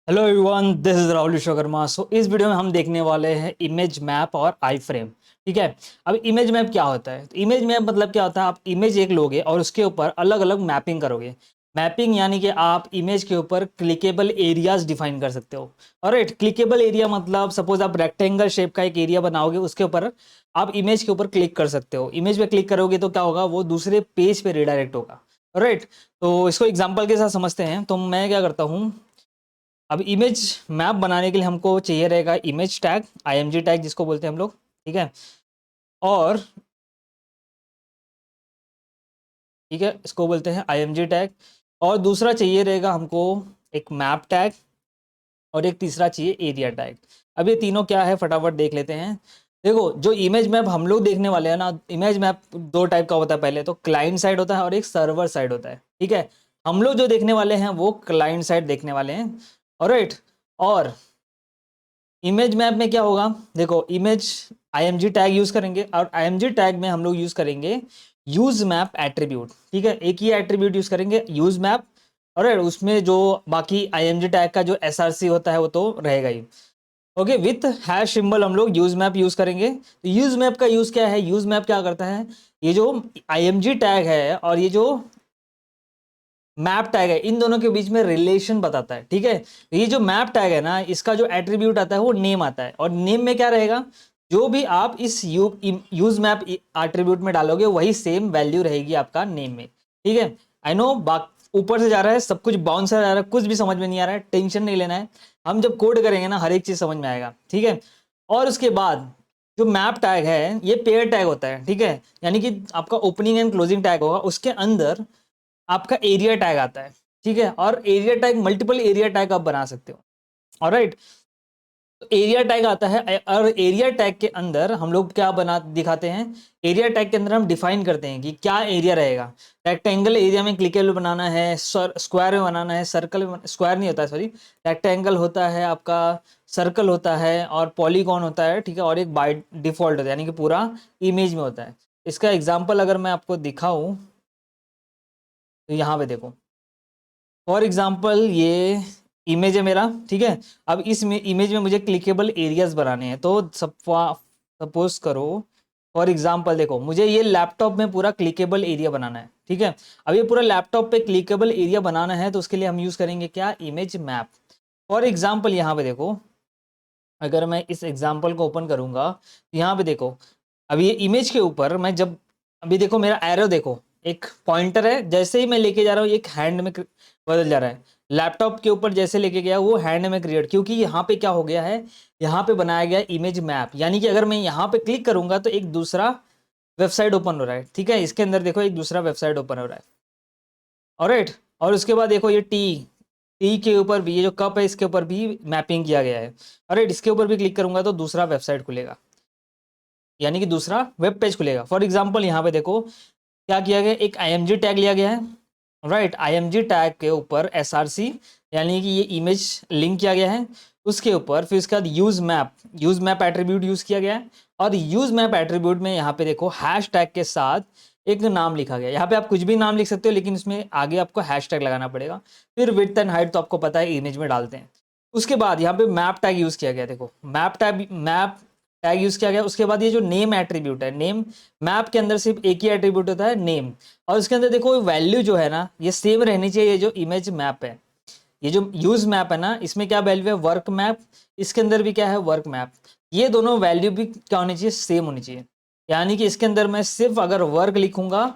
Hello everyone, this is Rahul Vishwakarma. इस video में हम देखने वाले हैं इमेज मैप और आई फ्रेम। ठीक है। अब इमेज मैप क्या होता है? तो इमेज मैप मतलब क्या होता है, आप इमेज एक लोगे और उसके ऊपर अलग अलग मैपिंग करोगे। मैपिंग यानी कि आप इमेज के ऊपर क्लिकेबल एरियाज डिफाइन कर सकते हो। और क्लिकेबल एरिया मतलब सपोज आप रेक्टेंगल शेप का एक एरिया बनाओगे, उसके ऊपर आप इमेज के ऊपर क्लिक कर सकते हो। इमेज पे क्लिक करोगे तो क्या होगा, वो दूसरे पेज पे रिडायरेक्ट होगा। राइट। तो इसको एग्जाम्पल के साथ समझते हैं। तो मैं क्या करता हूँ, अब इमेज मैप बनाने के लिए हमको चाहिए रहेगा इमेज टैग, आईएमजी टैग जिसको बोलते हैं हम लोग। ठीक है। और ठीक है, इसको बोलते हैं आईएमजी टैग। और दूसरा चाहिए रहेगा हमको एक मैप टैग, और एक तीसरा चाहिए एरिया टैग। अब ये तीनों क्या है फटाफट देख लेते हैं। देखो, जो इमेज मैप हम लोग देखने वाले हैं ना, इमेज मैप दो टाइप का होता है। पहले तो क्लाइंट साइड होता है और एक सर्वर साइड होता है। ठीक है। हम लोग जो देखने वाले हैं वो क्लाइंट साइड देखने वाले हैं। ऑलराइट। और इमेज मैप में क्या होगा, देखो इमेज आईएमजी टैग यूज करेंगे, और आईएमजी टैग में हम लोग यूज करेंगे यूज मैप एट्रीब्यूट। ठीक है, एक ही एट्रीब्यूट यूज करेंगे, यूज मैप। और उसमें जो बाकी आईएमजी टैग का जो एसआरसी होता है वो तो रहेगा ही। ओके, विथ हैश सिंबल हम लोग यूज मैप यूज करेंगे। तो यूज मैप का यूज क्या है, यूज मैप क्या करता है, ये जो आईएमजी टैग है और ये जो मैप टैग है, इन दोनों के बीच में रिलेशन बताता है। ठीक है। ये जो मैप टैग है ना, इसका जो एट्रीब्यूट आता है वो नेम आता है, और नेम में क्या रहेगा, जो भी आप इस यूज मैप एट्रीब्यूट में डालोगे वही सेम वैल्यू रहेगी आपका नेम में। ठीक है। आई नो ऊपर से जा रहा है, सब कुछ बाउंस जा रहा है, कुछ भी समझ में नहीं आ रहा है, टेंशन नहीं लेना है। हम जब कोड करेंगे ना, हर एक चीज समझ में आएगा। ठीक है। और उसके बाद जो मैप टैग है ये पेयर टैग होता है। ठीक है। यानी कि आपका ओपनिंग एंड क्लोजिंग टैग होगा, उसके अंदर आपका एरिया टैग आता है। ठीक है। और area tag, multiple area tag आप बना सकते हो। ऑलराइट। तो एरिया टैग आता है, और एरिया टैग के अंदर हम लोग क्या बना दिखाते हैं, एरिया टैग के अंदर हम डिफाइन करते हैं कि क्या एरिया रहेगा। रेक्टेंगल एरिया में क्लिकेबल बनाना है, स्क्वायर में बनाना है, सर्कल में, स्क्वायर नहीं होता है सॉरी, रेक्टेंगल होता है आपका, सर्कल होता है, और पॉलीगॉन होता है। ठीक है। और एक बाय डिफॉल्ट होता है, यानी कि पूरा इमेज में होता है। इसका एग्जाम्पल अगर मैं आपको दिखाऊं तो यहाँ पे देखो, फॉर एग्जाम्पल ये इमेज है मेरा। ठीक है। अब इस इमेज में मुझे क्लिकेबल एरियाज बनाने हैं। तो सपोज करो, फॉर एग्जाम्पल देखो, मुझे ये लैपटॉप में पूरा क्लिकेबल एरिया बनाना है। ठीक है। अब ये पूरा लैपटॉप पे क्लिकेबल एरिया बनाना है, तो उसके लिए हम यूज करेंगे क्या, इमेज मैप। फॉर एग्जाम्पल यहाँ पे देखो, अगर मैं इस एग्जाम्पल को ओपन करूंगा तो यहाँ पे देखो, अब ये इमेज के ऊपर मैं जब, अभी देखो मेरा एरो देखो, एक पॉइंटर है, जैसे ही मैं लेके जा रहा हूँ एक हैंड में बदल जा रहा है। लैपटॉप के ऊपर जैसे लेके गया वो हैंड में क्रिएट, क्योंकि यहाँ पे क्या हो गया है, यहाँ पे बनाया गया इमेज मैप। यानी कि अगर मैं यहाँ पे क्लिक करूंगा तो एक दूसरा वेबसाइट ओपन हो रहा है। ठीक है। इसके अंदर देखो एक दूसरा वेबसाइट ओपन हो रहा है। ऑलराइट। और उसके बाद देखो ये टी टी के ऊपर भी, ये जो कप है इसके ऊपर भी मैपिंग किया गया है। ऑलराइट। इसके ऊपर भी क्लिक करूंगा तो दूसरा वेबसाइट खुलेगा, यानी कि दूसरा वेब पेज खुलेगा। फॉर एग्जाम्पल यहाँ पे देखो क्या किया गया, एक आईएमजी टैग लिया गया है। राइट। आईएमजी टैग के ऊपर एसआरसी, यानी कि ये इमेज लिंक किया गया है। उसके ऊपर फिर उसके बाद यूज मैप एट्रीब्यूट यूज किया गया है। और यूज मैप एट्रीब्यूट में यहाँ पे देखो हैश टैग के साथ एक नाम लिखा गया। यहाँ पे आप कुछ भी नाम लिख सकते हो, लेकिन इसमें आगे आपको हैश टैग लगाना पड़ेगा। फिर विड्थ एंड हाइट तो आपको पता है इमेज में डालते हैं। उसके बाद यहाँ पे मैप टैग यूज किया गया, देखो मैप टैग यूज किया गया। उसके बाद ये जो नेम एट्रीब्यूट है, नेम मैप के अंदर सिर्फ एक ही एट्रीब्यूट होता है, नेम। और उसके अंदर देखो वैल्यू जो है ना, ये सेम रहनी चाहिए। ये जो इमेज मैप है, ये जो यूज मैप है ना, इसमें क्या वैल्यू है, वर्क मैप। इसके अंदर भी क्या है, वर्क मैप। ये दोनों वैल्यू भी क्या होनी चाहिए, सेम होनी चाहिए। यानी कि इसके अंदर मैं सिर्फ अगर वर्क लिखूंगा,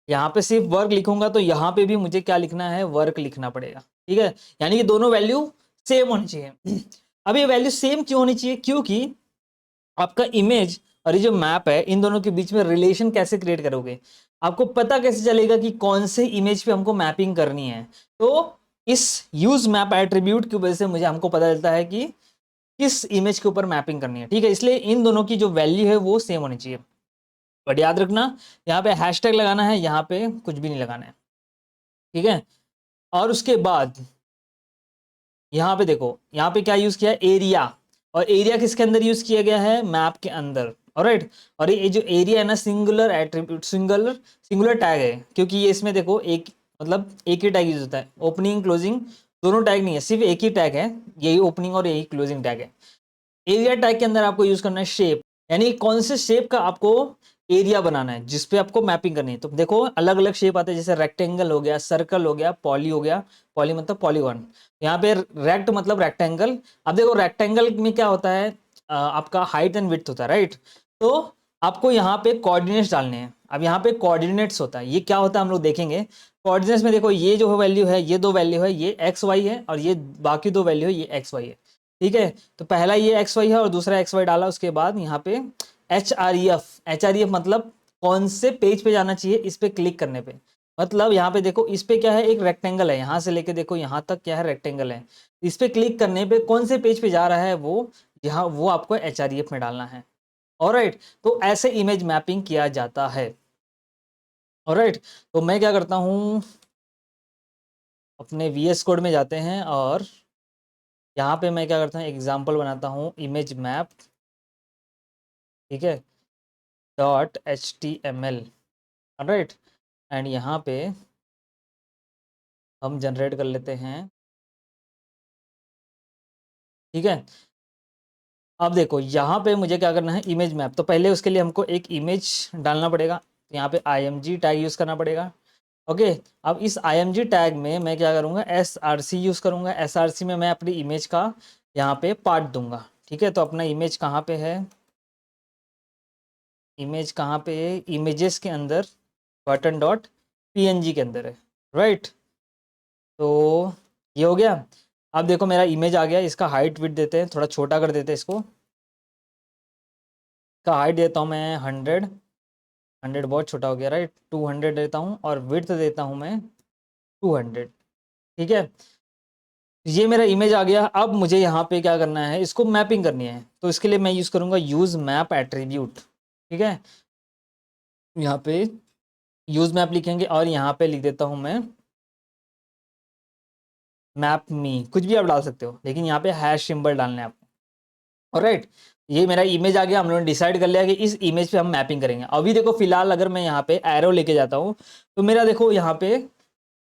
यहाँ पे सिर्फ वर्क लिखूंगा, तो यहाँ पे भी मुझे क्या लिखना है, वर्क लिखना पड़ेगा। ठीक है। यानी कि दोनों वैल्यू सेम होनी चाहिए। अब ये वैल्यू सेम क्यों होनी चाहिए, क्योंकि आपका इमेज और ये जो मैप है, इन दोनों के बीच में रिलेशन कैसे क्रिएट करोगे, आपको पता कैसे चलेगा कि कौन से इमेज पे हमको मैपिंग करनी है। तो इस यूज मैप एट्रीब्यूट की वजह से मुझे हमको पता चलता है कि किस इमेज के ऊपर मैपिंग करनी है। ठीक है। इसलिए इन दोनों की जो वैल्यू है वो सेम होनी चाहिए। बट याद रखना, यहाँ पे हैशटैग लगाना है, यहाँ पे कुछ भी नहीं लगाना है। ठीक है। और उसके बाद यहाँ पे देखो, यहाँ पे क्या यूज किया है, एरिया। और एरिया किसके अंदर यूज किया गया है, मैप के अंदर। ऑलराइट। और ये जो एरिया है ना, सिंगुलर एट्रीब्यूट, सिंगुलर टैग है, क्योंकि ये इसमें देखो एक, मतलब एक ही टैग यूज होता है, ओपनिंग क्लोजिंग दोनों टैग नहीं है, सिर्फ एक ही टैग है, यही ओपनिंग और यही क्लोजिंग टैग है। एरिया टैग के अंदर आपको यूज करना है शेप, यानी कौन से शेप का आपको एरिया बनाना है जिसपे आपको मैपिंग करनी है। तो देखो अलग अलग शेप आते हैं, जैसे रेक्टेंगल हो गया, सर्कल हो गया, पॉली हो गया, पॉली मतलब पॉलीगॉन, यहाँ पे रेक्ट मतलब रेक्टेंगल। अब देखो रेक्टेंगल में क्या होता है, आपका हाइट एंड विड्थ होता है, राइट। तो आपको यहाँ पे कोऑर्डिनेट्स डालने हैं। अब यहाँ पे कोऑर्डिनेट्स होता है, ये क्या होता है हम लोग देखेंगे। कोऑर्डिनेट्स में देखो ये जो वैल्यू है, ये दो वैल्यू है, ये एक्स वाई है, और ये बाकी दो वैल्यू है, ये एक्स वाई है, ठीक है। तो पहला ये एक्स वाई है और दूसरा एक्स वाई डाला, उसके बाद यहाँ पे एच आर ई एफ मतलब कौन से पेज पे जाना चाहिए, इस पे क्लिक करने पे। मतलब यहाँ पे देखो इस पे क्या है, एक रेक्टेंगल है, यहाँ से लेके देखो यहाँ तक क्या है, रेक्टेंगल है। इस पे क्लिक करने पे कौन से पेज पे जा रहा है वो, यहाँ वो आपको एच में डालना है। ऑलराइट, तो ऐसे इमेज मैपिंग किया जाता है। ऑलराइट, तो मैं क्या करता हूँ, अपने VS कोड में जाते हैं और यहाँ पे मैं क्या करता हूँ, एग्जाम्पल बनाता हूँ इमेज मैप, ठीक है, .html। राइट, एंड यहाँ पे हम जनरेट कर लेते हैं, ठीक है। अब देखो यहाँ पे मुझे क्या करना है, इमेज मैप। तो पहले उसके लिए हमको एक इमेज डालना पड़ेगा, यहाँ पे img टैग यूज़ करना पड़ेगा। ओके, अब इस img टैग में मैं क्या करूँगा, src यूज़ करूँगा। src में मैं अपनी इमेज का यहाँ पे पार्ट दूंगा, ठीक है। तो अपना इमेज कहाँ पे है, इमेज कहाँ पे है, इमेजेस के अंदर बटन डॉट png के अंदर है, राइट। तो ये हो गया। अब देखो मेरा इमेज आ गया, इसका हाइट विड्थ देते हैं, थोड़ा छोटा कर देते हैं इसको। इसका हाइट देता हूँ मैं 100, 100 बहुत छोटा हो गया, राइट। 200 देता हूँ और विड्थ देता हूँ मैं 200, ठीक है। ये मेरा इमेज आ गया। अब मुझे यहाँ पे क्या करना है, इसको मैपिंग करनी है। तो इसके लिए मैं यूज़ करूँगा यूज़ मैप एट्रीब्यूट, ठीक है। यहाँ पे यूज़ मैप लिखेंगे और यहाँ पे लिख देता हूँ मैं मैप मी, कुछ भी आप डाल सकते हो, लेकिन यहाँ पे हैश सिंबल डालना है आपको। ऑलराइट, ये मेरा इमेज आ गया। हम लोगों ने डिसाइड कर लिया कि इस इमेज पे हम मैपिंग करेंगे। अभी देखो फिलहाल अगर मैं यहाँ पे एरो लेके जाता हूँ, तो मेरा देखो यहाँ पे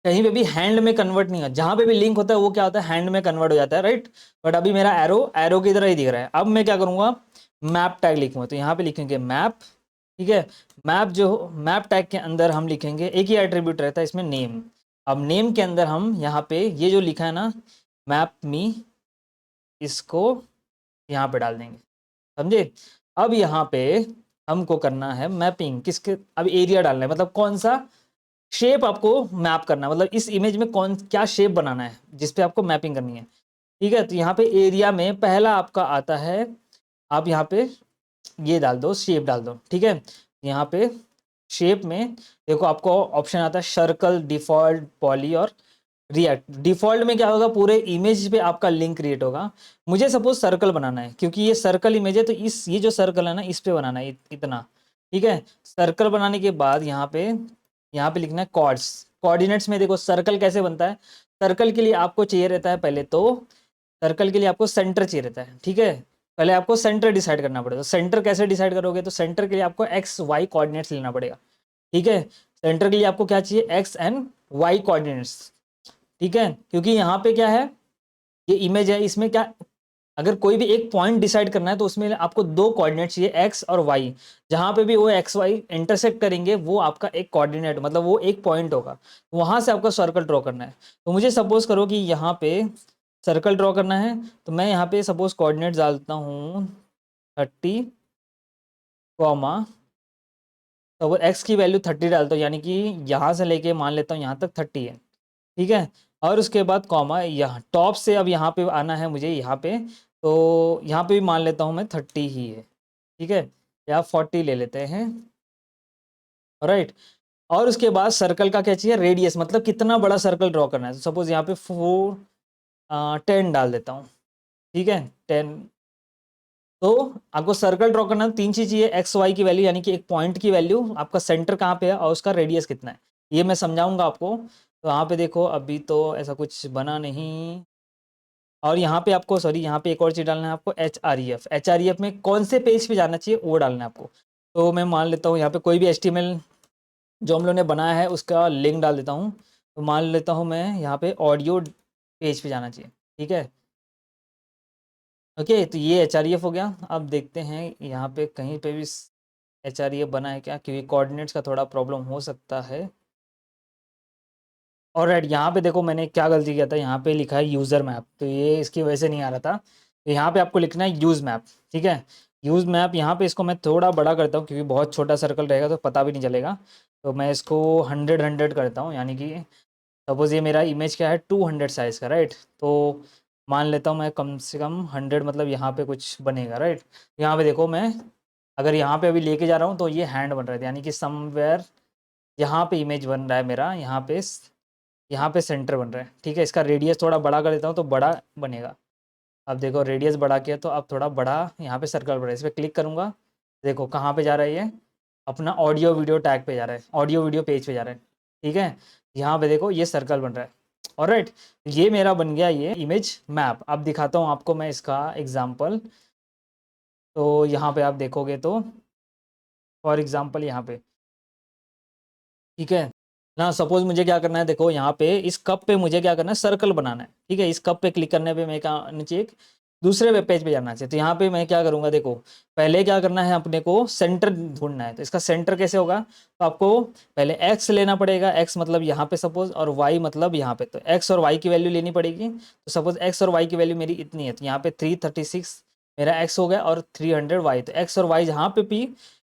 कहीं पे भी हैंड में कन्वर्ट नहीं होता, जहाँ पे भी लिंक होता है वो क्या होता है, हैंड में कन्वर्ट हो जाता है, राइट। बट अभी मेरा एरो एरो की तरह ही दिख रहा है। अब मैं क्या करूँगा, मैप टैग लिखूंगा, तो यहाँ पे लिखेंगे मैप, ठीक है। मैप जो मैप टैग के अंदर हम लिखेंगे, एक ही एट्रीब्यूट रहता है इसमें, नेम। अब नेम के अंदर हम यहाँ पे ये जो लिखा है ना मैप मी, इसको यहाँ पे डाल देंगे, समझे। अब यहाँ पे हमको करना है मैपिंग किसके, अब एरिया डालना है, मतलब कौन सा शेप आपको मैप करना है, मतलब इस इमेज में कौन क्या शेप बनाना है जिस पे आपको मैपिंग करनी है, ठीक है। तो यहाँ पे एरिया में पहला आपका आता है, आप यहाँ पे ये डाल दो, शेप डाल दो, ठीक है। यहाँ पे शेप में देखो आपको ऑप्शन आता है सर्कल, डिफॉल्ट, पॉली और रिएक्ट। डिफॉल्ट में क्या होगा, पूरे इमेज पे आपका लिंक क्रिएट होगा। मुझे सपोज सर्कल बनाना है, क्योंकि ये सर्कल इमेज है, तो इस ये जो सर्कल है ना इस पे बनाना है, इतना, ठीक है। सर्कल बनाने के बाद यहाँ पे लिखना है कॉर्ड्स, कोऑर्डिनेट्स में। देखो सर्कल कैसे बनता है, सर्कल के लिए आपको चाहिए रहता है पहले तो, सर्कल के लिए आपको सेंटर चाहिए रहता है, ठीक है। पहले आपको सेंटर डिसाइड करना पड़ेगा। तो सेंटर कैसे डिसाइड करोगे, तो सेंटर के लिए आपको एक्स वाई कोऑर्डिनेट्स लेना पड़ेगा, ठीक है। सेंटर के लिए आपको क्या चाहिए, एक्स एंड वाई कोऑर्डिनेट्स, ठीक है। क्योंकि यहाँ पे क्या है, ये इमेज है, इसमें क्या, अगर कोई भी एक पॉइंट डिसाइड करना है तो उसमें आपको दो कोऑर्डिनेट चाहिए, एक्स और वाई। जहां पे भी वो एक्स वाई इंटरसेक्ट करेंगे वो आपका एक कोऑर्डिनेट, मतलब वो एक पॉइंट होगा, वहां से आपको सर्कल ड्रॉ करना है। तो मुझे सपोज करो कि यहाँ पे सर्कल ड्रॉ करना है, तो मैं यहाँ पे सपोज कोऑर्डिनेट डालता हूँ 30, कॉमा, तो एक्स की वैल्यू 30 डालता हूँ, यानी कि यहाँ से लेके मान लेता हूँ यहाँ तक 30 है, ठीक है। और उसके बाद कॉमा, यहाँ टॉप से अब यहाँ पे आना है मुझे, यहाँ पे, तो यहाँ पे भी मान लेता हूँ मैं 30 ही है, ठीक है, या 40 ले लेते हैं, राइट। और उसके बाद सर्कल का क्या चाहिए, रेडियस, मतलब कितना बड़ा सर्कल ड्रॉ करना है। तो सपोज यहाँ पे 10 डाल देता हूँ, ठीक है, 10। तो आपको सर्कल ड्रॉ करना है, तीन चीज चाहिए, एक्स वाई की वैल्यू, यानी कि एक पॉइंट की वैल्यू, आपका सेंटर कहाँ पे है और उसका रेडियस कितना है, ये मैं समझाऊंगा आपको। तो यहाँ पे देखो अभी तो ऐसा कुछ बना नहीं, और यहाँ पे आपको, सॉरी, यहाँ पे एक और चीज़ डालना है आपको, एच आर ई एफ में कौन से पेज पे जाना चाहिए वो डालना है आपको। तो मैं मान लेता हूँ यहाँ पे कोई भी HTML जो हम लोग ने बनाया है उसका लिंक डाल देता हूँ। तो मान लेता हूँ मैं यहाँ पे ऑडियो पेज पे जाना चाहिए। ठीक है, ओके। तो ये एच हो गया। अब देखते हैं यहाँ पे कहीं पे भी एच बना है क्या, क्योंकि कोऑर्डिनेट्स का थोड़ा प्रॉब्लम हो सकता है। और राइट, यहाँ पे देखो मैंने क्या गलती किया था, यहाँ पे लिखा है यूज़र मैप, तो ये इसकी वजह से नहीं आ रहा था। तो यहाँ पे आपको लिखना है यूज़ मैप। ठीक है, यूज़ मैप। यहाँ पे इसको मैं थोड़ा बड़ा करता हूँ क्योंकि बहुत छोटा सर्कल रहेगा तो पता भी नहीं चलेगा। तो मैं इसको 100 करता हूँ, यानी कि सपोज़ ये मेरा इमेज क्या है 200 साइज़ का, राइट। तो मान लेता हूँ मैं कम से कम 100, मतलब यहाँ पे कुछ बनेगा, राइट। यहाँ पे देखो, मैं अगर यहाँ पे अभी लेके जा रहा हूँ तो ये हैंड बन रहा है, यानी कि समवेयर यहाँ पे इमेज बन रहा है मेरा, यहाँ पे सेंटर बन रहा है। ठीक है, इसका रेडियस थोड़ा बड़ा कर देता हूँ तो बड़ा बनेगा। अब देखो रेडियस बड़ा किया तो अब थोड़ा बड़ा यहाँ पे सर्कल बन रहा है। इस पर क्लिक करूँगा, देखो कहाँ पे जा रहा है ये, अपना ऑडियो वीडियो टैग पे जा रहा है, ऑडियो वीडियो पेज पे जा रहा है। ठीक है, यहाँ पे देखो ये सर्कल बन रहा है। ऑलराइट, ये मेरा बन गया ये इमेज मैप। अब दिखाता हूँ आपको मैं इसका एग्जाम्पल। तो यहाँ पे आप देखोगे तो फॉर एग्जाम्पल यहाँ पे, ठीक है ना, सपोज मुझे क्या करना है, देखो यहाँ पे इस कप पे मुझे क्या करना है, सर्कल बनाना है। ठीक है, इस कप पे क्लिक करने पे मैं क्या नीचे एक दूसरे वेब पेज पे जाना चाहिए। तो यहाँ पे मैं क्या करूँगा, देखो पहले क्या करना है, अपने को सेंटर ढूंढना है। तो इसका सेंटर कैसे होगा, तो आपको पहले एक्स लेना पड़ेगा। एक्स मतलब यहाँ पे सपोज, और वाई मतलब यहाँ पे। तो एक्स और वाई की वैल्यू लेनी पड़ेगी। तो सपोज एक्स और वाई की वैल्यू मेरी इतनी है, तो यहाँ पे 336 मेरा एक्स हो गया और 300 वाई। तो एक्स और वाई जहाँ पे भी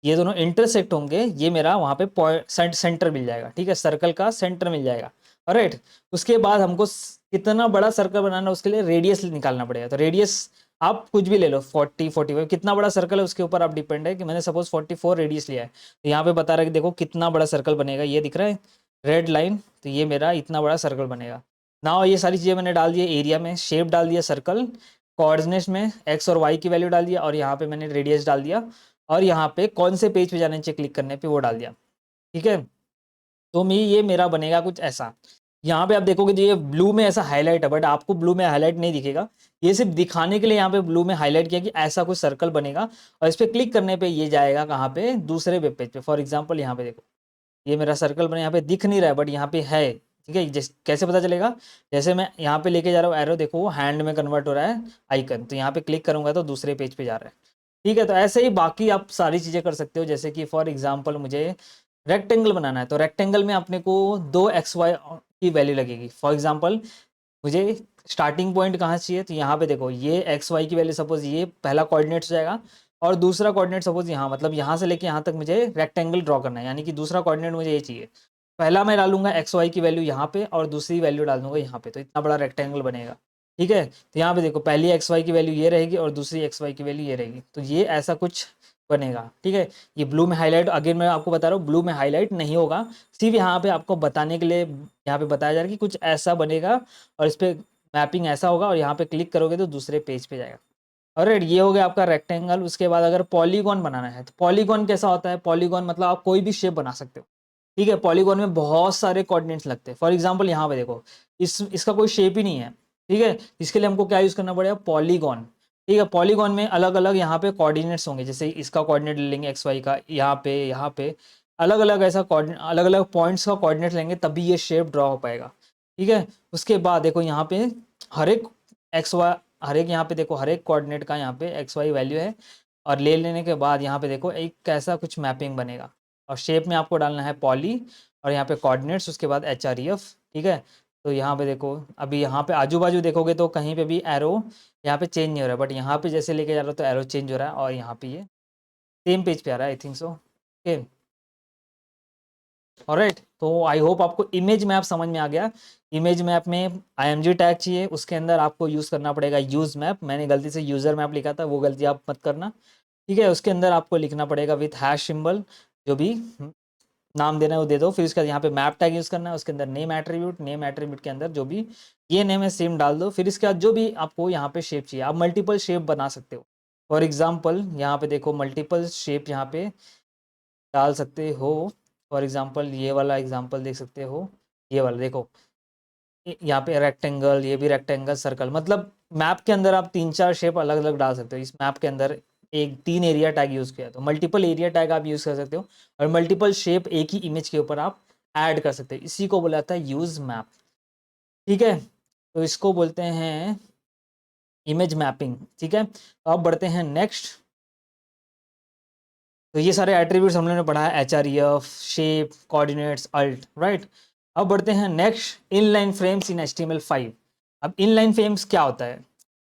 ये दोनों इंटरसेक्ट होंगे, ये मेरा वहाँ पे पॉइंट सेंटर मिल जाएगा। ठीक है, सर्कल का सेंटर मिल जाएगा। राइट, उसके बाद हमको कितना बड़ा सर्कल बनाना है उसके लिए रेडियस निकालना पड़ेगा। तो रेडियस आप कुछ भी ले लो, 40 45, कितना बड़ा सर्कल है उसके ऊपर आप डिपेंड है। कि मैंने सपोज 44 रेडियस लिया है, तो यहाँ पे बता रहा है कि देखो कितना बड़ा सर्कल बनेगा, ये दिख रहा है रेड लाइन। तो ये मेरा इतना बड़ा सर्कल बनेगा ना। ये सारी चीज़ें मैंने डाल दी एरिया में, शेप डाल दिया सर्कल, कोऑर्डिनेट्स में एक्स और वाई की वैल्यू डाल दिया, और यहाँ पे मैंने रेडियस डाल दिया, और यहाँ पे कौन से पेज पे जाने चाहिए क्लिक करने पे वो डाल दिया। ठीक है, तो ये मेरा बनेगा कुछ ऐसा। यहाँ पे आप देखोगे तो ये ब्लू में ऐसा हाईलाइट है, बट आपको ब्लू में हाईलाइट नहीं दिखेगा। ये सिर्फ दिखाने के लिए यहाँ पे ब्लू में हाईलाइट किया कि ऐसा कुछ सर्कल बनेगा, और इस पर क्लिक करने पे ये जाएगा कहाँ पे, दूसरे वेब पेज पे। फॉर एग्जाम्पल यहाँ पे देखो ये मेरा सर्कल बना, यहाँ पे दिख नहीं रहा है बट यहाँ पे है। ठीक है, कैसे पता चलेगा, जैसे मैं यहाँ पे लेके जा रहा हूँ एरो, देखो वो हैंड में कन्वर्ट हो रहा है आइकन, तो यहाँ पे क्लिक करूंगा तो दूसरे पेज पे जा रहा है। ठीक है, तो ऐसे ही बाकी आप सारी चीज़ें कर सकते हो। जैसे कि फॉर एग्जाम्पल मुझे रेक्टेंगल बनाना है, तो रेक्टेंगल में अपने को 2xy की वैल्यू लगेगी। फॉर एग्जाम्पल मुझे स्टार्टिंग पॉइंट कहाँ चाहिए, तो यहाँ पे देखो ये एक्स वाई की वैल्यू सपोज ये पहला कोऑर्डिनेट हो जाएगा, और दूसरा कोऑर्डिनेट सपोज यहाँ, मतलब यहाँ से लेके यहाँ तक मुझे रेक्टेंगल ड्रॉ करना है, यानी कि दूसरा कोऑर्डिनेट मुझे ये चाहिए। पहला मैं डालूंगा एक्स वाई की वैल्यू यहाँ पे, और दूसरी वैल्यू डाल दूंगा यहाँ पे, तो इतना बड़ा रेक्टेंगल बनेगा। ठीक है, तो यहाँ पे देखो पहली एक्स वाई की वैल्यू ये रहेगी और दूसरी एक्स वाई की वैल्यू ये रहेगी, तो ये ऐसा कुछ बनेगा। ठीक है, ये ब्लू में हाईलाइट, अगेन मैं आपको बता रहा हूँ ब्लू में हाईलाइट नहीं होगा, सिर्फ यहाँ पे आपको बताने के लिए यहाँ पे बताया जा रहा है कि कुछ ऐसा बनेगा, और इस पर मैपिंग ऐसा होगा, और यहाँ पे क्लिक करोगे तो दूसरे पेज पे जाएगा। और ये हो गया आपका रेक्टेंगल। उसके बाद अगर पॉलीगॉन बनाना है, तो पॉलीगॉन कैसा होता है, पॉलीगॉन मतलब आप कोई भी शेप बना सकते हो। ठीक है, पॉलीगॉन में बहुत सारे कोऑर्डिनेट्स लगते हैं। फॉर एग्जांपल यहाँ पे देखो इसका कोई शेप ही नहीं है। ठीक है, इसके लिए हमको क्या यूज़ करना पड़ेगा, पॉलीगॉन। ठीक है, पॉलीगॉन में अलग अलग यहाँ पे कोऑर्डिनेट्स होंगे, जैसे इसका कोऑर्डिनेट ले लेंगे एक्स वाई का, यहाँ पे अलग अलग ऐसा कोऑर्डिनेट, अलग अलग पॉइंट्स का कोऑर्डिनेट लेंगे तभी ये शेप ड्रॉ हो पाएगा। ठीक है, उसके बाद देखो यहाँ पे हर एक एक्स वाई, हर एक यहाँ पे देखो हर एक कोऑर्डिनेट का यहाँ पे एक्स वाई वैल्यू है, और ले लेने के बाद यहाँ पे देखो एक कैसा कुछ मैपिंग बनेगा, और शेप में आपको डालना है पॉली, और यहाँ पे कोऑर्डिनेट्स, उसके बाद एच आर ई एफ। ठीक है, तो यहाँ पे देखो अभी यहाँ पे आजू बाजू देखोगे तो कहीं पे भी एरो यहाँ पे चेंज नहीं हो रहा है, बट यहाँ पे जैसे लेके जा रहा हो तो एरो चेंज हो रहा है, और यहाँ पे ये सेम पेज पे आ रहा है, I think so. Okay, alright, तो आई होप आपको इमेज मैप समझ में आ गया। इमेज मैप में IMG टैग चाहिए, उसके अंदर आपको यूज़ करना पड़ेगा यूज़ मैप। मैंने गलती से यूज़र मैप लिखा था, वो गलती आप मत करना। ठीक है, उसके अंदर आपको लिखना पड़ेगा विथ हैश सिंबल, जो भी नाम देना है वो दे दो। फिर उसके बाद यहाँ पे मैप टैग यूज़ करना है, उसके अंदर नेम एट्रीब्यूट के अंदर जो भी ये नेम है सेम डाल दो। फिर इसके बाद जो भी आपको यहाँ पे शेप चाहिए, आप मल्टीपल शेप बना सकते हो। फॉर एग्जाम्पल यहाँ पे देखो मल्टीपल शेप यहाँ पे डाल सकते हो। फॉर एग्जाम्पल ये वाला एग्जाम्पल देख सकते हो, ये वाला देखो यहाँ पे रेक्टेंगल, ये भी रेक्टेंगल, सर्कल, मतलब मैप के अंदर आप 3 4 शेप अलग अलग डाल सकते हो। इस मैप के अंदर एक 3 एरिया टैग यूज़ किया, तो मल्टीपल एरिया टैग आप यूज़ कर सकते हो, और मल्टीपल शेप एक ही इमेज के ऊपर आप ऐड कर सकते हो। इसी को बोला जाता है यूज़ मैप। ठीक है, तो इसको बोलते हैं इमेज मैपिंग। ठीक है, तो अब बढ़ते हैं नेक्स्ट। तो ये सारे एट्रीब्यूट्स हम लोगों ने पढ़ा है, HREF, shape, coordinates, alt, right. अब बढ़ते हैं next, inline frames in HTML5। अब इनलाइन फ्रेम्स क्या होता है?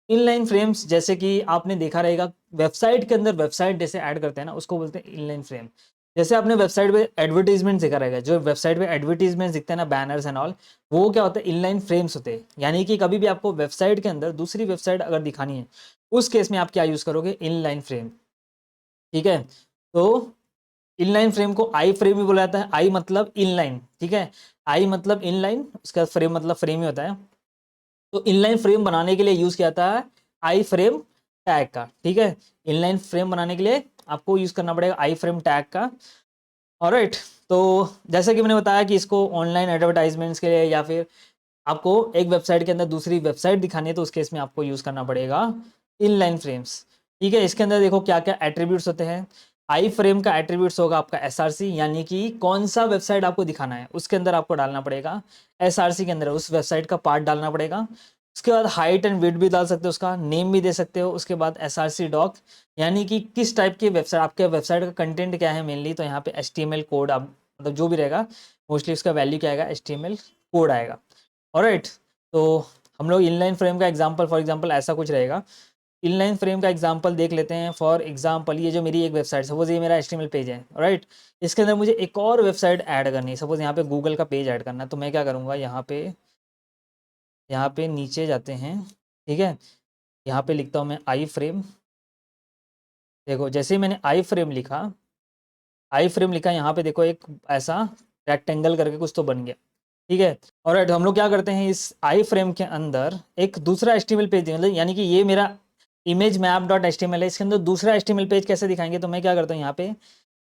इनलाइन फ्रेम्स जैसे कि आपने देखा रहेगा वेबसाइट के अंदर, वेबसाइट जैसे ऐड करते हैं ना, उसको बोलते हैं इनलाइन फ्रेम। जैसे आपने वेबसाइट पे एडवर्टीजमेंट देखा रहेगा, जो वेबसाइट पे एडवर्टीजमेंट दिखते हैं ना, बैनर्स एंड ऑल, वो क्या होता है? इनलाइन फ्रेम्स होते हैं। यानी कि कभी भी आपको वेबसाइट के अंदर दूसरी वेबसाइट अगर दिखानी है, उस केस में आप क्या यूज करोगे? Inline frame. ठीक है, तो इनलाइन फ्रेम को आई फ्रेम भी बोला जाता है। आई मतलब इनलाइन, ठीक है, आई मतलब इनलाइन, उसका फ्रेम मतलब फ्रेम ही होता है। तो इनलाइन फ्रेम बनाने के लिए यूज किया जाता है आई फ्रेम टैग का। ठीक है, इनलाइन फ्रेम बनाने के लिए आपको यूज करना पड़ेगा आई फ्रेम टैग का। ऑलराइट, तो जैसे कि मैंने बताया कि इसको ऑनलाइन एडवर्टाइजमेंट्स के लिए या फिर आपको एक वेबसाइट के अंदर दूसरी वेबसाइट दिखानी है, तो उस केस में आपको यूज करना पड़ेगा इनलाइन फ्रेम्स। ठीक है, इसके अंदर देखो क्या क्या एट्रीब्यूट्स होते हैं। आई फ्रेम का एट्रीब्यूट्स होगा आपका SRC, यानी कि कौन सा वेबसाइट आपको दिखाना है उसके अंदर आपको डालना पड़ेगा SRC के अंदर, उस वेबसाइट का पार्ट डालना पड़ेगा। उसके बाद हाइट एंड विड्थ भी डाल सकते हो, उसका नेम भी दे सकते हो। उसके बाद SRC डॉक, यानी कि किस टाइप की वेबसाइट, आपके वेबसाइट का कंटेंट क्या है मेनली, तो यहाँ पे HTML कोड आप मतलब जो भी रहेगा मोस्टली उसका वैल्यू क्या आएगा? HTML कोड आएगा। ऑलराइट, तो हम लोग इनलाइन फ्रेम का एग्जांपल, फॉर एग्जांपल ऐसा कुछ रहेगा। इनलाइन फ्रेम का एग्जांपल देख लेते हैं। फॉर एग्जांपल ये जो मेरी एक वेबसाइट, सपोज ये मेरा HTML पेज है, राइट। इसके अंदर मुझे एक और वेबसाइट ऐड करनी है, सपोज यहाँ पे गूगल का पेज ऐड करना है। तो मैं क्या करूँगा, यहाँ पे नीचे जाते हैं। ठीक है, यहाँ पे लिखता हूँ मैं आई फ्रेम। देखो जैसे ही मैंने आई फ्रेम लिखा, यहाँ पे देखो एक ऐसा रेक्टेंगल करके कुछ तो बन गया। ठीक है, ऑलराइट, हम लोग क्या करते हैं, इस आई फ्रेम के अंदर एक दूसरा HTML पेज, मतलब यानी कि ये मेरा इमेज मैप डॉट HTML है, इसके अंदर दूसरा HTML पेज कैसे दिखाएंगे? तो मैं क्या करता हूँ, यहाँ पे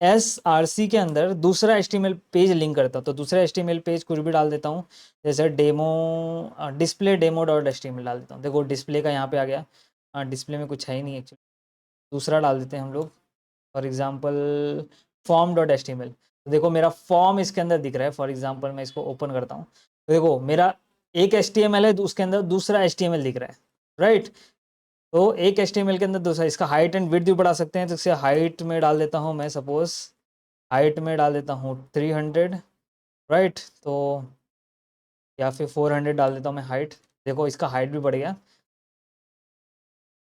SRC के अंदर दूसरा HTML पेज लिंक करता हूँ। तो दूसरा HTML पेज कुछ भी डाल देता हूँ, जैसे demo, display demo dot HTML डाल देता हूँ। देखो डिस्प्ले का यहाँ पे आ गया, डिस्प्ले में कुछ है ही नहीं एक्चुअली, दूसरा डाल देते हैं हम लोग। For example form dot HTML, तो देखो मेरा फॉर्म इसके अंदर दिख रहा है। फॉर एग्जांपल मैं इसको ओपन करता हूँ, तो देखो मेरा एक HTML है, उसके अंदर दूसरा HTML दिख रहा है, राइट। तो एक HTML के अंदर दूसरा, इसका हाइट एंड विड्थ भी बढ़ा सकते हैं। तो इसे हाइट में डाल देता हूँ मैं, सपोज हाइट में डाल देता हूँ 300, राइट। तो या फिर 400 डाल देता हूँ मैं हाइट। देखो इसका हाइट भी बढ़ गया।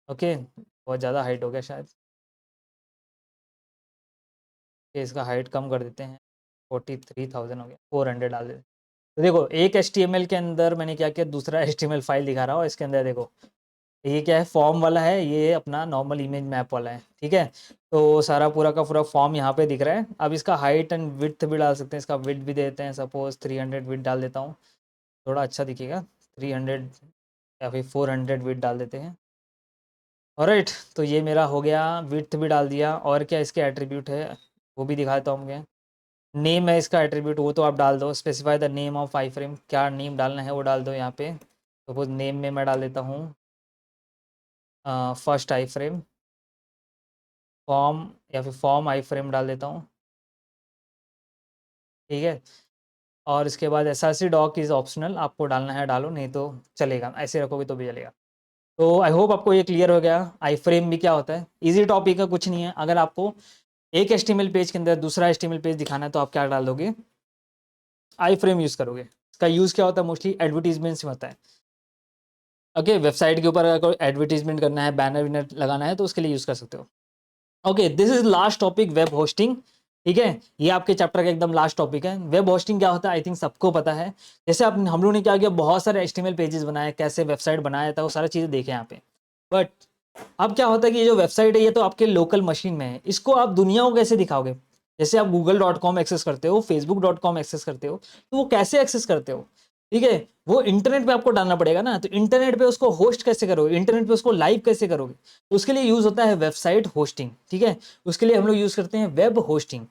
ओके, बहुत ज़्यादा हाइट हो गया शायद, इसका हाइट कम कर देते हैं, 43,000 हो गया, 400 डाल देते हैं। तो देखो एक HTML के अंदर मैंने क्या किया, दूसरा HTML फाइल दिखा रहा हूँ। इसके अंदर देखो ये क्या है, फॉर्म वाला है, ये अपना नॉर्मल इमेज मैप वाला है। ठीक है, तो सारा पूरा का पूरा फॉर्म यहाँ पे दिख रहा है। अब इसका हाइट एंड विड्थ भी डाल सकते हैं, इसका विड्थ भी देते हैं, सपोज 300 विड्थ डाल देता हूँ, थोड़ा अच्छा दिखेगा। 300 या फिर 400 विड्थ डाल देते हैं। ऑलराइट, तो ये मेरा हो गया, विड्थ भी डाल दिया। और क्या इसके एट्रीब्यूट है वो भी दिखाता हूँ मैं। नेम है इसका एट्रीब्यूट, वो तो आप डाल दो, specify the name of I frame, क्या नेम डालना है वो डाल दो यहाँ पे। सपोज नेम में मैं डाल देता हूँ फर्स्ट आई फ्रेम, फॉर्म या फिर फॉर्म आई फ्रेम डाल देता हूँ। ठीक है, और इसके बाद SRC डॉक इज़ ऑप्शनल, आपको डालना है डालो, नहीं तो चलेगा, ऐसे रखोगे तो भी चलेगा। तो आई होप आपको ये क्लियर हो गया आई फ्रेम भी क्या होता है। इजी टॉपिक है, कुछ नहीं है। अगर आपको एक HTML पेज के अंदर दूसरा HTML पेज दिखाना है, तो आप क्या डाल दोगे? आई फ्रेम यूज़ करोगे। इसका यूज़ क्या होता है? मोस्टली एडवर्टीजमेंट्स में होता है। ओके, वेबसाइट के ऊपर अगर कोई एडवर्टीजमेंट करना है, बैनर विनर लगाना है, तो उसके लिए यूज़ कर सकते हो। Okay, this is last topic, web hosting. ठीक है, ये आपके चैप्टर का एकदम लास्ट टॉपिक है। वेब होस्टिंग क्या होता है, आई थिंक सबको पता है। जैसे आप हम लोगों ने क्या किया, बहुत सारे HTML पेजेस बनाए, कैसे वेबसाइट बनाया था, वो सारी चीज़ें देखे यहाँ पे। बट अब क्या होता है कि ये जो वेबसाइट है, ये तो आपके लोकल मशीन में है, इसको आप दुनिया को कैसे दिखाओगे? जैसे आप google.com एक्सेस करते हो, facebook.com एक्सेस करते हो, तो वो कैसे एक्सेस करते हो? ठीक है, वो इंटरनेट पे आपको डालना पड़ेगा ना। तो इंटरनेट पे उसको होस्ट कैसे करोगे, इंटरनेट पे उसको लाइव कैसे करोगे? तो उसके लिए यूज होता है वेबसाइट होस्टिंग। ठीक है, उसके लिए हम लोग यूज करते हैं वेब होस्टिंग।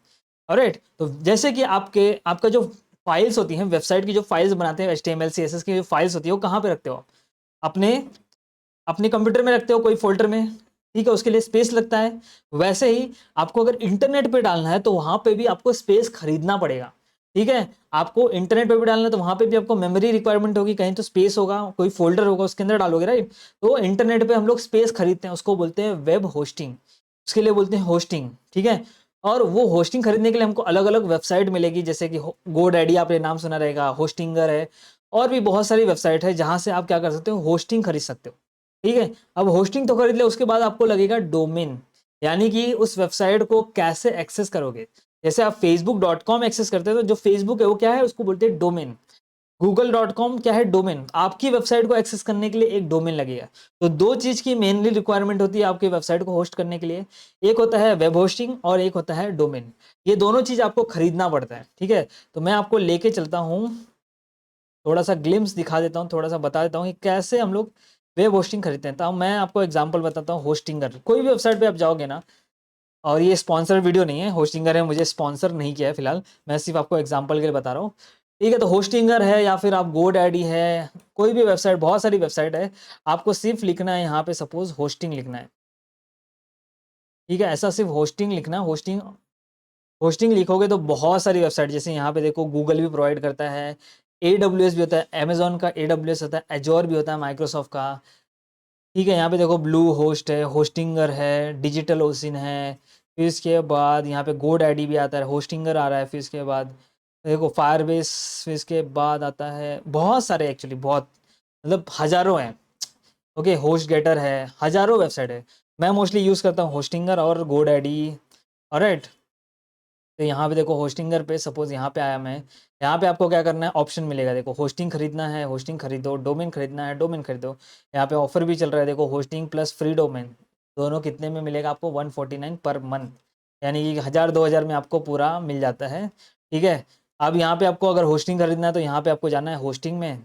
ऑलराइट, तो जैसे कि आपका जो फाइल्स होती हैं, वेबसाइट की जो फाइल्स बनाते हैं, HTML CSS की जो फाइल्स होती है, वो कहाँ पे रखते हो आप? अपने अपने कंप्यूटर में रखते हो, कोई फोल्डर में। ठीक है, उसके लिए स्पेस लगता है। वैसे ही आपको अगर इंटरनेट पे डालना है, तो वहां पे भी आपको स्पेस खरीदना पड़ेगा। ठीक है। आपको इंटरनेट पे भी डालना है तो वहां पे भी आपको मेमोरी रिक्वायरमेंट होगी, कहीं तो स्पेस होगा, कोई फोल्डर होगा उसके अंदर डालोगे, राइट। तो इंटरनेट पे हम लोग स्पेस खरीदते हैं, उसको बोलते हैं वेब होस्टिंग, उसके लिए बोलते हैं होस्टिंग, ठीक है। और वो होस्टिंग खरीदने के लिए हमको अलग अलग वेबसाइट मिलेगी, जैसे कि GoDaddy आपने नाम सुना रहेगा, होस्टिंगर है, और भी बहुत सारी वेबसाइट है जहां से आप क्या कर सकते हो, होस्टिंग खरीद सकते हो, ठीक है। अब होस्टिंग तो खरीद ले, उसके बाद आपको लगेगा डोमेन, यानी कि उस वेबसाइट को कैसे एक्सेस करोगे। जैसे आप facebook.com एक्सेस करते हो तो जो फेसबुक है वो क्या है, उसको बोलते हैं डोमेन। google.com क्या है, डोमेन। आपकी वेबसाइट को एक्सेस करने के लिए एक डोमेन लगेगा। तो दो चीज की मेनली रिक्वायरमेंट होती है आपकी वेबसाइट को होस्ट करने के लिए, एक होता है वेब होस्टिंग और एक होता है डोमेन। ये दोनों चीज आपको खरीदना पड़ता है, ठीक है। तो मैं आपको लेके चलता हूँ, थोड़ा सा ग्लिम्स दिखा देता हूँ, थोड़ा सा बता देता हूँ कि कैसे हम लोग वेब होस्टिंग खरीदते हैं। तो मैं आपको एग्जांपल बताता हूँ, होस्टिंगर, कोई भी वेबसाइट पे आप जाओगे ना, और ये स्पॉन्सर वीडियो नहीं है, होस्टिंगर है, मुझे स्पॉन्सर नहीं किया है फिलहाल, मैं सिर्फ आपको एग्जांपल के लिए बता रहा हूँ, ठीक है। तो होस्टिंगर है या फिर आप GoDaddy है, कोई भी वेबसाइट, बहुत सारी वेबसाइट है, आपको सिर्फ लिखना है यहाँ पे सपोज होस्टिंग लिखना है, ठीक है। ऐसा सिर्फ होस्टिंग लिखना है, होस्टिंग, होस्टिंग लिखोगे तो बहुत सारी वेबसाइट, जैसे यहाँ पे देखो गूगल भी प्रोवाइड करता है, AWS भी होता है, अमेजोन का AWS होता है, एजोर भी होता है माइक्रोसॉफ्ट का, ठीक है। यहाँ पे देखो ब्लू होस्ट है, होस्टिंगर है, डिजिटल ओसिन है, फिर इसके बाद यहाँ पे GoDaddy भी आता है, होस्टिंगर आ रहा है, फिर इसके बाद देखो फायरबेस, फिर इसके बाद आता है बहुत सारे, एक्चुअली बहुत, मतलब हजारों हैं, ओके। होस्ट गेटर है, हजारों वेबसाइट है। मैं मोस्टली यूज़ करता हूँ होस्टिंगर और GoDaddy, ऑलराइट। तो यहाँ पे देखो होस्टिंगर पे सपोज यहाँ पे आया मैं, यहाँ पे आपको क्या करना है, ऑप्शन मिलेगा, देखो होस्टिंग खरीदना है, होस्टिंग खरीदो, डोमेन खरीदना है, डोमेन खरीदो। यहाँ पे ऑफर भी चल रहा है, देखो होस्टिंग प्लस फ्री डोमेन, दोनों कितने में मिलेगा आपको, 149 पर मंथ, यानी कि 1000-2000 में आपको पूरा मिल जाता है, ठीक है। अब यहाँ पे आपको अगर होस्टिंग खरीदना है तो यहाँ पे आपको जाना है होस्टिंग में,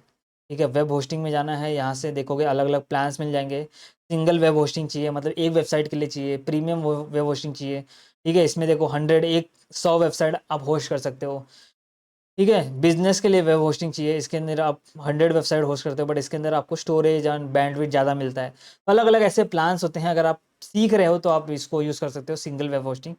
ठीक है, वेब होस्टिंग में जाना है। यहाँ से देखोगे अलग अलग प्लान्स मिल जाएंगे, सिंगल वेब होस्टिंग चाहिए, मतलब एक वेबसाइट के लिए चाहिए, प्रीमियम वेब होस्टिंग चाहिए, ठीक है। इसमें देखो 100 वेबसाइट आप होस्ट कर सकते हो, ठीक है। बिजनेस के लिए वेब होस्टिंग चाहिए, इसके अंदर आप 100 वेबसाइट होस्ट करते हो, बट इसके अंदर आपको स्टोरेज एंड बैंडविड्थ ज़्यादा मिलता है। अलग अलग ऐसे प्लान्स होते हैं, अगर आप सीख रहे हो तो आप इसको यूज़ कर सकते हो, single web hosting,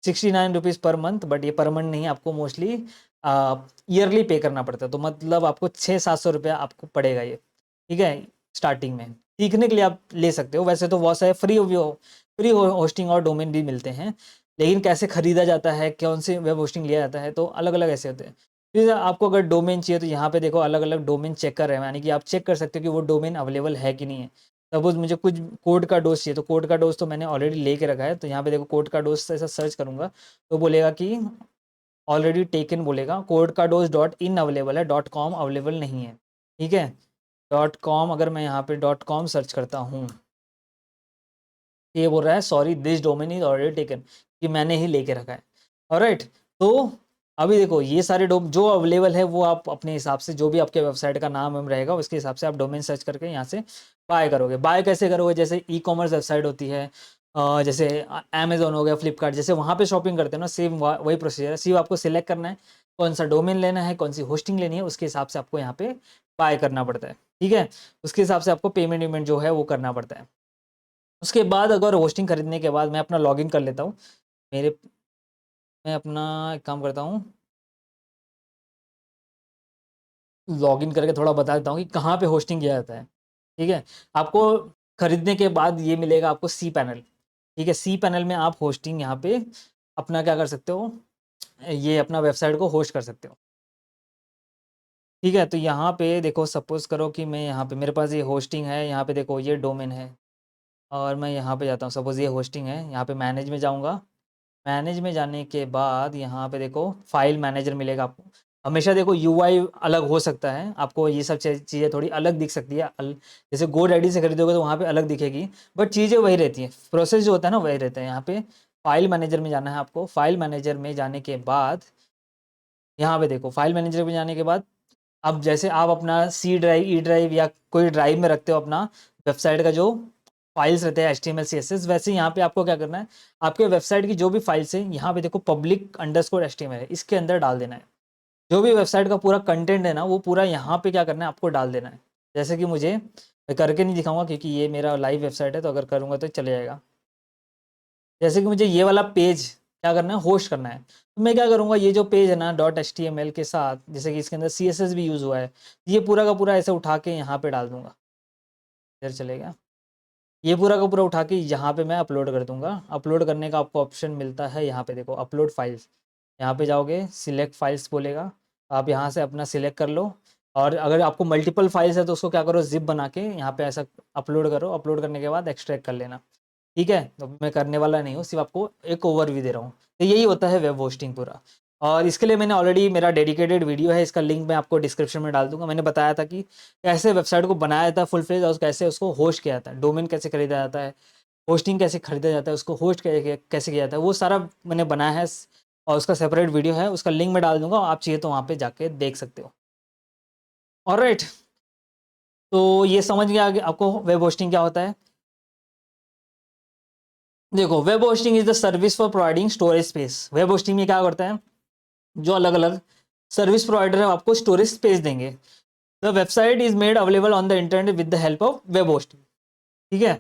69 rupees per month, but ये पर मंथ नहीं, आपको मोस्टली ईयरली पे करना पड़ता है, तो मतलब आपको 600-700 रुपया आपको पड़ेगा ये, ठीक है। स्टार्टिंग में सीखने के लिए आप ले सकते हो, वैसे तो बहुत सारे फ्री होस्टिंग और डोमेन भी मिलते हैं, लेकिन कैसे खरीदा जाता है, कौन से वेब होस्टिंग लिया जाता है, तो अलग अलग ऐसे होते हैं। फिर आपको अगर डोमेन चाहिए तो यहाँ पे देखो अलग अलग डोमेन चेकर है, यानी कि आप चेक कर सकते हो कि वो डोमेन अवेलेबल है कि नहीं है। सपोज मुझे कुछ कोड का डोज चाहिए, तो कोड का डोज तो मैंने ऑलरेडी लेके रखा है, तो यहाँ पे देखो कोड का डोज से ऐसा सर्च करूंगा तो बोलेगा कि ऑलरेडी टेकन, बोलेगा कोड का डोज .in अवेलेबल है, .com अवेलेबल नहीं है, ठीक है। .com अगर मैं यहाँ पे .com सर्च करता हूँ, ये बोल रहा है sorry this domain is already taken, कि मैंने ही लेके रखा है, ऑलराइट। तो अभी देखो ये सारे डोम जो अवेलेबल है वो आप अपने हिसाब से, जो भी आपके वेबसाइट का नाम वाम रहेगा उसके हिसाब से आप डोमेन सर्च करके यहाँ से बाय करोगे। बाय कैसे करोगे, जैसे ई-कॉमर्स वेबसाइट होती है, जैसे अमेजोन हो गया, फ्लिपकार्ट, जैसे वहाँ पे शॉपिंग करते हैं ना, सेम वही प्रोसीजर है, सिर्फ आपको सिलेक्ट करना है कौन सा डोमेन लेना है, कौन सी होस्टिंग लेनी है, उसके हिसाब से आपको यहाँ पे बाय करना पड़ता है, ठीक है। उसके हिसाब से आपको पेमेंट वेमेंट जो है वो करना पड़ता है। उसके बाद अगर होस्टिंग खरीदने के बाद मैं अपना लॉगिन कर लेता हूँ, मेरे मैं अपना एक काम करता हूँ, लॉगिन करके थोड़ा बता देता हूँ कि कहाँ पे होस्टिंग किया जाता है, ठीक है। आपको खरीदने के बाद ये मिलेगा आपको सी पैनल, ठीक है। सी पैनल में आप होस्टिंग यहाँ पे अपना क्या कर सकते हो, ये अपना वेबसाइट को होस्ट कर सकते हो, ठीक है। तो यहाँ पे देखो सपोज करो कि मैं यहाँ पे, मेरे पास ये होस्टिंग है, यहाँ पे देखो ये डोमेन है, और मैं यहाँ पे जाता हूँ, सपोज ये होस्टिंग है, यहाँ पे मैनेज में जाऊँगा। मैनेज में जाने के बाद यहाँ पे देखो फाइल मैनेजर मिलेगा आपको। हमेशा देखो यूआई अलग हो सकता है, आपको ये सब चीज़ें थोड़ी अलग दिख सकती है, जैसे GoDaddy से खरीदोगे तो वहाँ पे अलग दिखेगी, बट चीज़ें वही रहती हैं, प्रोसेस जो होता है ना वही रहता है। यहाँ पे फाइल मैनेजर में जाना है आपको, फाइल मैनेजर में जाने के बाद यहाँ पे देखो फाइल मैनेजर में जाने के बाद, अब जैसे आप अपना सी ड्राइव, ई ड्राइव या कोई ड्राइव में रखते हो अपना वेबसाइट का जो फाइल्स रहते हैं HTML CSS, वैसे यहाँ पे आपको क्या करना है, आपके वेबसाइट की जो भी फाइल्स है यहाँ पे देखो public_HTML है, इसके अंदर डाल देना है। जो भी वेबसाइट का पूरा कंटेंट है ना वो पूरा यहाँ पे क्या करना है, आपको डाल देना है। जैसे कि मैं करके नहीं दिखाऊंगा क्योंकि ये मेरा लाइव वेबसाइट है, तो अगर करूँगा तो चले जाएगा। जैसे कि मुझे ये वाला पेज क्या करना है, होस्ट करना है। तो मैं क्या करूँगा, ये जो पेज है ना .html के साथ, जैसे कि इसके अंदर CSS भी यूज़ हुआ है, ये पूरा का पूरा ऐसे उठा के यहाँ पे डाल दूंगा। इधर चलेगा, ये पूरा का पूरा उठा के यहाँ पे मैं अपलोड कर दूंगा। अपलोड करने का आपको ऑप्शन मिलता है यहाँ पे, देखो अपलोड फाइल्स, यहाँ पे जाओगे सिलेक्ट फाइल्स बोलेगा, आप यहाँ से अपना सिलेक्ट कर लो। और अगर आपको मल्टीपल फाइल्स है तो उसको क्या करो, जिप बना के यहाँ पे ऐसा अपलोड करो। अपलोड करने के बाद एक्सट्रैक्ट कर लेना, ठीक है। तो मैं करने वाला नहीं हूँ, सिर्फ आपको एक ओवरव्यू दे रहा हूँ। तो यही होता है वेब होस्टिंग पूरा। और इसके लिए मैंने ऑलरेडी मेरा डेडिकेटेड वीडियो है, इसका लिंक मैं आपको डिस्क्रिप्शन में डाल दूंगा। मैंने बताया था कि कैसे वेबसाइट को बनाया था फुल फ्लेज, और कैसे उसको होस्ट किया जाता है, डोमेन कैसे खरीदा जाता है, होस्टिंग कैसे खरीदा जाता है, उसको होस्ट कैसे किया जाता है, वो सारा मैंने बनाया है। और उसका सेपरेट वीडियो है, उसका लिंक मैं डाल दूंगा, आप चाहिए तो वहाँ पे जाके देख सकते हो। ऑलराइट, तो ये समझ गया कि आपको वेब होस्टिंग क्या होता है। देखो, web hosting is the service for providing storage space. Web hosting में क्या करता है, जो अलग अलग सर्विस प्रोवाइडर है आपको स्टोरेज स्पेस देंगे। The website is made available on the internet with the help of web hosting, ठीक है।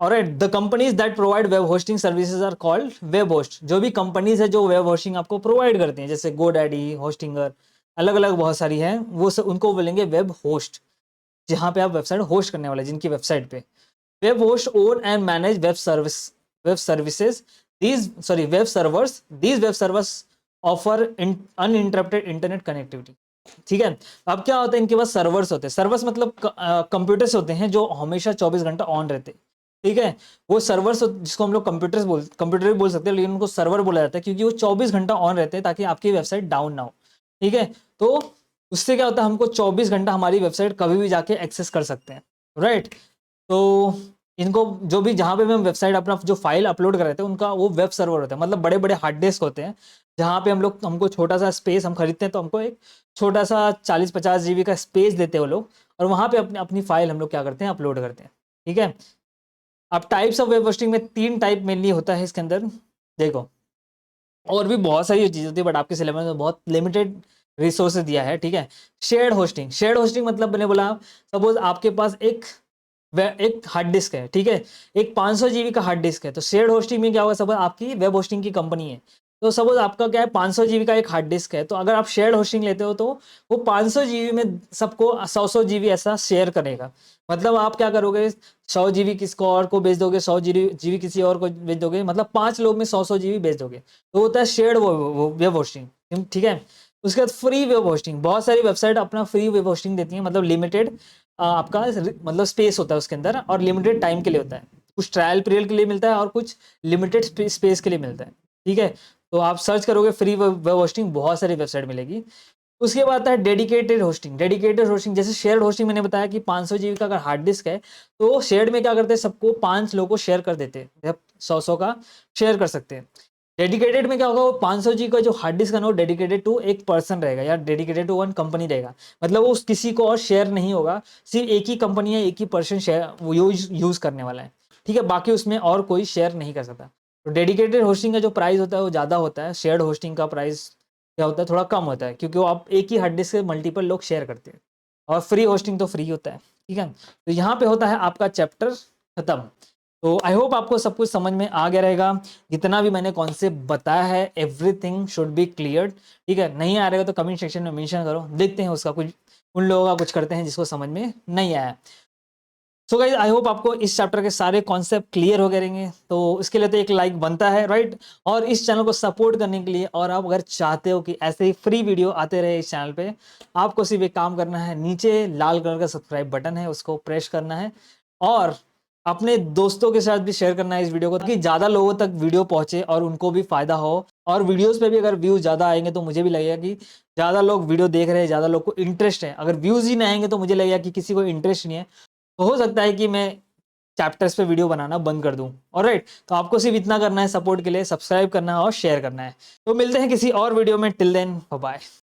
Alright, the companies that provide web hosting services are called web host. जो भी कंपनीज है जो web hosting आपको provide करते हैं, जैसे गोडैडी, होस्टिंगर, अलग अलग बहुत सारी हैं, वो उनको बोलेंगे वेब होस्ट, जहाँ पे आप वेबसाइट होस्ट करने वाले, जिनकी वेबसाइट पे। Web host own and manage web services web servers. These web servers offer uninterrupted internet connectivity, ठीक है। अब क्या होता है, इनके पास सर्वर्स होते हैं। सर्वर्स मतलब कंप्यूटर्स होते हैं जो हमेशा 24 घंटा ऑन रहते हैं, ठीक है। वो सर्वर्स जिसको हम लोग कंप्यूटर भी बोल सकते हैं, लेकिन उनको सर्वर बोला जाता है क्योंकि वो 24 घंटा ऑन रहते हैं, ताकि आपकी वेबसाइट डाउन ना हो, ठीक है। तो उससे क्या होता है, हमको 24 घंटा हमारी वेबसाइट कभी भी जाके एक्सेस कर सकते हैं, राइट। तो इनको जो भी जहाँ पे हम वेबसाइट अपना जो फाइल अपलोड कर रहे थे, उनका वो वेब सर्वर होता है, मतलब बड़े बड़े हार्ड डिस्क होते हैं, जहाँ पे हमको छोटा सा स्पेस हम खरीदते हैं, तो हमको एक छोटा सा 40-50 GB का स्पेस देते हैं वो लोग, और वहाँ पे अपनी अपनी फाइल हम लोग क्या करते हैं, अपलोड करते हैं, ठीक है। अब टाइप्स ऑफ वेब होस्टिंग में 3 टाइप मेनली होता है इसके अंदर। देखो, और भी बहुत सारी चीज़ होती है, बट आपके सिलेबस में बहुत लिमिटेड रिसोर्सेज दिया है, ठीक है। शेयर्ड होस्टिंग मतलब मैंने बोला, सपोज आपके पास एक हार्ड डिस्क है, ठीक है, एक 500 GB का हार्ड डिस्क है। तो शेयर्ड होस्टिंग में क्या होगा, सपोज आपकी वेब होस्टिंग की कंपनी है, तो सपोज आपका क्या है, 500 GB का एक हार्ड डिस्क है। तो अगर आप शेयर्ड होस्टिंग लेते हो, तो वो 500 GB में सबको 100 GB ऐसा शेयर करेगा। मतलब आप क्या करोगे, 100 GB किसको और को बेच दोगे, 100 GB किसी और को बेच दोगे, मतलब 5 लोग में 100 GB बेच दोगे। तो होता है शेयर्ड वेब होस्टिंग, ठीक है। उसके बाद फ्री वेब होस्टिंग, बहुत सारी वेबसाइट अपना फ्री वेब होस्टिंग देती है, मतलब लिमिटेड आपका मतलब स्पेस होता है उसके अंदर, और लिमिटेड टाइम के लिए होता है। कुछ ट्रायल पीरियड के लिए मिलता है और कुछ लिमिटेड स्पेस के लिए मिलता है, ठीक है। तो आप सर्च करोगे फ्री वेब होस्टिंग, बहुत सारी वेबसाइट मिलेगी। उसके बाद आता है डेडिकेटेड होस्टिंग। डेडिकेटेड होस्टिंग जैसे शेयर्ड होस्टिंग मैंने बताया कि 500 GB का अगर हार्ड डिस्क है, तो शेयर्ड में क्या करते हैं, सबको 5 लोगों को शेयर कर देते हैं, 100 का शेयर कर सकते हैं। डेडिकेटेड में क्या होगा, वो 500 GB का जो हार्ड डिस्क है ना, वो डेडिकेटेड टू एक पर्सन रहेगा, या डेडिकेटेड टू वन कंपनी रहेगा। मतलब वो किसी को और शेयर नहीं होगा, सिर्फ एक ही कंपनी है, एक ही पर्सन शेयर वो यूज करने वाला है, ठीक है। बाकी उसमें और कोई शेयर नहीं कर सकता। तो डेडिकेटेड होस्टिंग का जो प्राइस होता है वो ज़्यादा होता है। शेयर्ड होस्टिंग का प्राइस क्या होता है, थोड़ा कम होता है, क्योंकि वो आप एक ही हार्ड डिस्क से मल्टीपल लोग शेयर करते हैं। और फ्री होस्टिंग तो फ्री होता है, ठीक है। तो यहाँ पे होता है आपका चैप्टर खत्म। तो आई होप आपको सब कुछ समझ में आ गया रहेगा। जितना भी मैंने कॉन्सेप्ट बताया है, एवरीथिंग शुड बी क्लियर, ठीक है। नहीं आ रहेगा तो कमेंट सेक्शन में मेंशन करो, देखते हैं उसका कुछ, उन लोगों का कुछ करते हैं जिसको समझ में नहीं आया। सो गाइस, आई होप आपको इस चैप्टर के सारे कॉन्सेप्ट क्लियर हो गए रहेंगे। तो इसके लिए तो एक लाइक बनता है, राइट। और इस चैनल को सपोर्ट करने के लिए, और आप अगर चाहते हो कि ऐसे ही फ्री वीडियो आते रहे इस चैनल पे, आपको सिर्फ एक काम करना है, नीचे लाल कलर का सब्सक्राइब बटन है, उसको प्रेस करना है, और अपने दोस्तों के साथ भी शेयर करना है इस वीडियो को, ताकि ज़्यादा लोगों तक वीडियो पहुंचे और उनको भी फायदा हो। और वीडियोस पे भी अगर व्यूज ज़्यादा आएंगे तो मुझे भी लगेगा कि ज़्यादा लोग वीडियो देख रहे हैं, ज़्यादा लोग को इंटरेस्ट है। अगर व्यूज ही नहीं आएंगे तो मुझे लगेगा कि किसी को इंटरेस्ट नहीं है, तो हो सकता है कि मैं चैप्टर्स पे वीडियो बनाना बंद कर दूं। ऑलराइट, तो आपको सिर्फ इतना करना है, सपोर्ट के लिए सब्सक्राइब करना है और शेयर करना है। तो मिलते हैं किसी और वीडियो में, टिल देन बाय बाय।